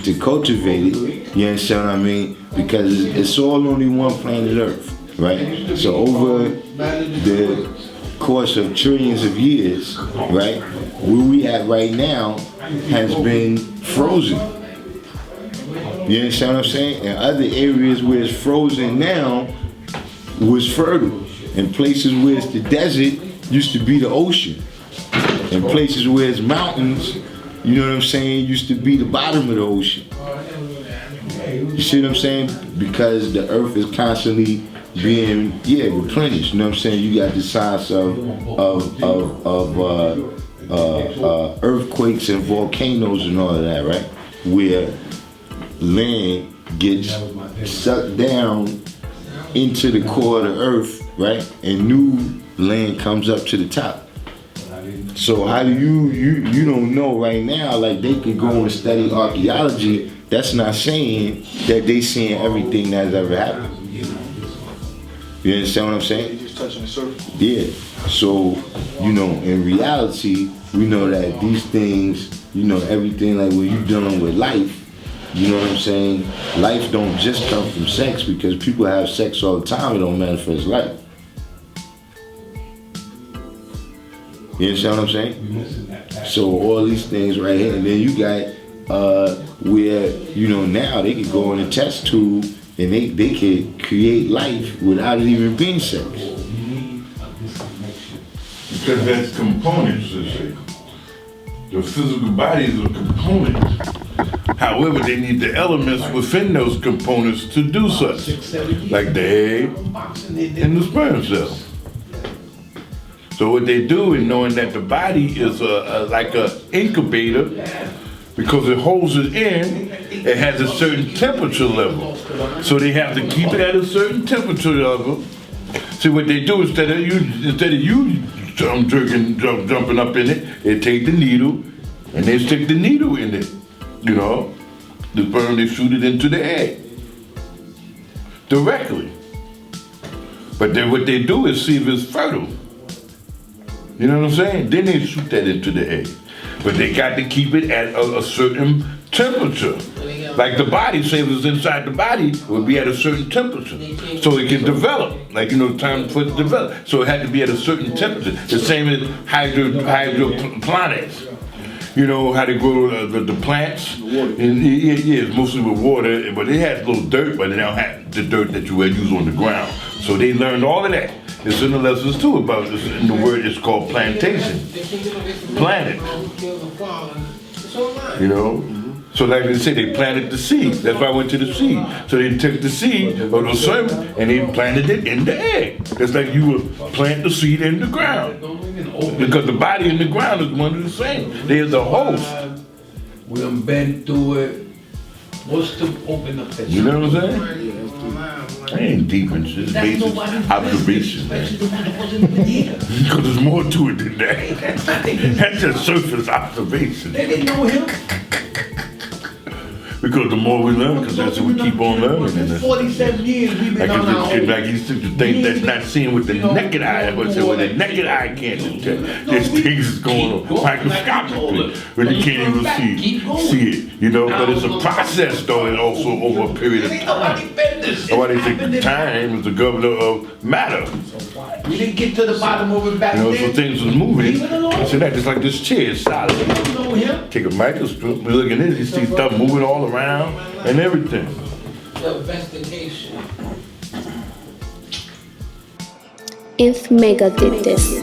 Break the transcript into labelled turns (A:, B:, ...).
A: to cultivate it. You understand what I mean? Because it's all only one planet Earth, right? So over the course of trillions of years, right, where we at right now has been frozen. You understand what I'm saying? And other areas where it's frozen now was fertile. And places where it's the desert used to be the ocean. And places where it's mountains, you know what I'm saying, used to be the bottom of the ocean. You see what I'm saying? Because the earth is constantly being, replenished. You know what I'm saying? You got the signs of earthquakes and volcanoes and all of that, right? Where land gets sucked down into the core of the earth, right? And new land comes up to the top. So how do you don't know right now, like they could go and study archaeology, that's not saying that they seeing everything that's ever happened. You understand what I'm saying?
B: Just touching the surface.
A: Yeah. So, in reality, we know that these things, everything, like when you're dealing with life, you know what I'm saying? Life don't just come from sex, because people have sex all the time, it don't manifest life. You understand what I'm saying? So all these things right here, and then you got where, now they can go in a test tube and they can create life without it even being sex.
C: Because that's components, you see. The physical bodies are components. However, they need the elements within those components to do such, like the egg and the sperm cell. So what they do in knowing that the body is like an incubator, because it holds it in, it has a certain temperature level. So they have to keep it at a certain temperature level. See what they do, instead of you jumping up in it, they take the needle and they stick the needle in it. The sperm, they shoot it into the egg directly. But then what they do is see if it's fertile. You know what I'm saying? Then they shoot that into the egg. But they got to keep it at a certain temperature. Like the body, say if it's inside the body, it would be at a certain temperature. So it can develop, time for it to develop. So it had to be at a certain temperature. The same as hydroponics. You know how they grow the plants? It's mostly with water, but it has a little dirt, but they don't have the dirt that you would use on the ground. So they learned all of that. It's in the lessons too about this. In the word, it's called plantation. Planet. So like they say, they planted the seed. That's why I went to the seed. So they took the seed of the serpent and they planted it in the egg. It's like you would plant the seed in the ground. Because the body in the ground is one and the same. There's a host.
D: We done been through it. What's to open up that?
C: You know what I'm saying? I ain't deep into this basic observation, man. Because there's more to it than that. That's just surface observation.
D: They didn't know him.
C: Because the more we learn, because that's what we keep on learning. And
D: 47 years we've been on our own.
C: Like you said, the thing that's not seen with the naked eye, but with the naked eye can't detect. There's things that's going on microscopically when you can't even see it. But it's a process though, and also over a period of time. That's why they think time is the governor of matter.
D: We didn't get to the bottom of it back then.
C: So things was moving. I said that just like this chair is solid. Take a microscope, we look at it, you see stuff moving all around and everything.
D: The investigation.
E: If Mecca did this,